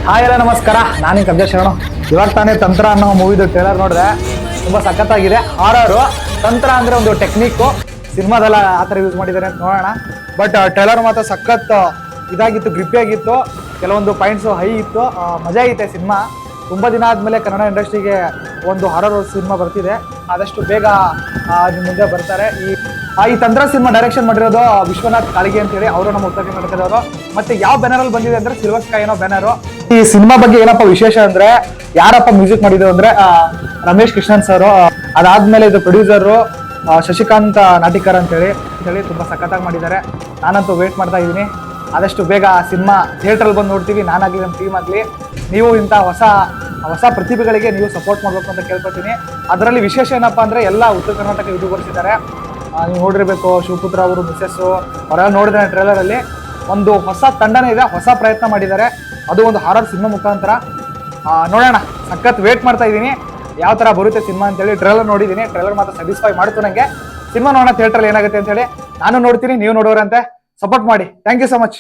Hi ಎಲ್ಲ ನಮಸ್ಕಾರ, ನಾನು ಕಬ್ಜ ಶರಣ. ಇವಾಗ ತಾನೇ ತಂತ್ರ ಅನ್ನೋ ಮೂವಿದು ಟ್ರೇಲರ್ ನೋಡಿದೆ. ತುಂಬಾ ಸಖತ್ತಾಗಿದೆ. ಹಾರರು ತಂತ್ರ ಅಂದ್ರೆ ಒಂದು ಟೆಕ್ನಿಕ್ಕು, ಸಿನಿಮಾದೆಲ್ಲ ಆ ಥರ ಯೂಸ್ ಮಾಡಿದ್ದಾರೆ ಅಂತ ನೋಡೋಣ. ಬಟ್ ಟ್ರೇಲರ್ ಮಾತ್ರ ಸಖತ್ ಇದಾಗಿತ್ತು, ಗ್ರಿಪ್ಪಿ ಆಗಿತ್ತು. ಕೆಲವೊಂದು ಪಾಯಿಂಟ್ಸು ಹೈ ಇತ್ತು. ಮಜಾ ಐತೆ ಸಿನಿಮಾ. ತುಂಬ ದಿನ ಆದಮೇಲೆ ಕನ್ನಡ ಇಂಡಸ್ಟ್ರಿಗೆ ಒಂದು ಹಾರರ್ ಸಿನಿಮಾ ಬರ್ತಿದೆ. ಆದಷ್ಟು ಬೇಗ ನಿಮ್ಮ ಮುಂದೆ ಬರ್ತಾರೆ. ಈ ತಂತ್ರ ಸಿನಿಮಾ ಡೈರೆಕ್ಷನ್ ಮಾಡಿರೋದು ವಿಶ್ವನಾಥ್ ಕಾಳಿಗೆ ಅಂತೇಳಿ, ಅವರು ನಮ್ಮ ಉತ್ತರ ಕರ್ನಾಟಕದವರು. ಮತ್ತೆ ಯಾವ ಬ್ಯಾನರಲ್ಲಿ ಬಂದಿದೆ ಅಂದ್ರೆ ಸಿಲ್ವರ್ ಸ್ಕೈ ಅನ್ನೋ ಬ್ಯಾನರು. ಈ ಸಿನಿಮಾ ಬಗ್ಗೆ ಏನಪ್ಪ ವಿಶೇಷ ಅಂದ್ರೆ, ಯಾರಪ್ಪ ಮ್ಯೂಸಿಕ್ ಮಾಡಿದ್ರು ಅಂದ್ರೆ ರಮೇಶ್ ಕೃಷ್ಣನ್ ಸರ್. ಅದಾದ್ಮೇಲೆ ಇದು ಪ್ರೊಡ್ಯೂಸರು ಶಶಿಕಾಂತ್ ನಾಟಿಕರ್ ಅಂತೇಳಿ ತುಂಬಾ ಸಖತ್ತಾಗಿ ಮಾಡಿದ್ದಾರೆ. ನಾನಂತೂ ವೇಟ್ ಮಾಡ್ತಾ ಇದ್ದೀನಿ. ಆದಷ್ಟು ಬೇಗ ಸಿನಿಮಾ ಥಿಯೇಟ್ರಲ್ಲಿ ಬಂದು ನೋಡ್ತೀವಿ. ನಾನಾಗಲಿ ನಮ್ಮ ಟೀಮ್ ಆಗಲಿ. ನೀವು ಇಂಥ ಹೊಸ ಪ್ರತಿಭೆಗಳಿಗೆ ನೀವು ಸಪೋರ್ಟ್ ಮಾಡಬೇಕು ಅಂತ ಕೇಳ್ಕೊತೀನಿ. ಅದರಲ್ಲಿ ವಿಶೇಷ ಏನಪ್ಪಾ ಅಂದ್ರೆ, ಎಲ್ಲ ಉತ್ತರ ಕರ್ನಾಟಕ ಯೂಟ್ಯೂಬರ್ಸ್ ಇದ್ದಾರೆ. ನೀವು ನೋಡಿರ್ಬೇಕು, ಶಿವಪುತ್ರ ಅವರು, ಮಿಸಸ್ಸು ಅವರೆಲ್ಲ ನೋಡಿದ್ದಾರೆ. ಟ್ರೇಲರಲ್ಲಿ ಒಂದು ಹೊಸ ತಂಡನೇ ಇದೆ, ಹೊಸ ಪ್ರಯತ್ನ ಮಾಡಿದ್ದಾರೆ. ಅದು ಒಂದು ಹಾರರ್ ಸಿನಿಮಾ ಮುಖಾಂತರ. ನೋಡೋಣ, ಸಖತ್ ವೇಟ್ ಮಾಡ್ತಾ ಇದ್ದೀನಿ ಯಾವ ಥರ ಬರುತ್ತೆ ಸಿನಿಮಾ ಅಂತೇಳಿ. ಟ್ರೇಲರ್ ನೋಡಿದ್ದೀನಿ, ಟ್ರೇಲರ್ ಮಾತ್ರ ಸ್ಯಾಟಿಸ್ಫೈ ಮಾಡ್ತು ನನಗೆ. ಸಿನಿಮಾ ನೋಡೋಣ ಥಿಯೇಟ್ರಲ್ಲಿ ಏನಾಗುತ್ತೆ ಅಂತೇಳಿ. ನಾನು ನೋಡ್ತೀನಿ, ನೀವು ನೋಡೋರಂತೆ. ಸಪೋರ್ಟ್ ಮಾಡಿ. Thank you so much.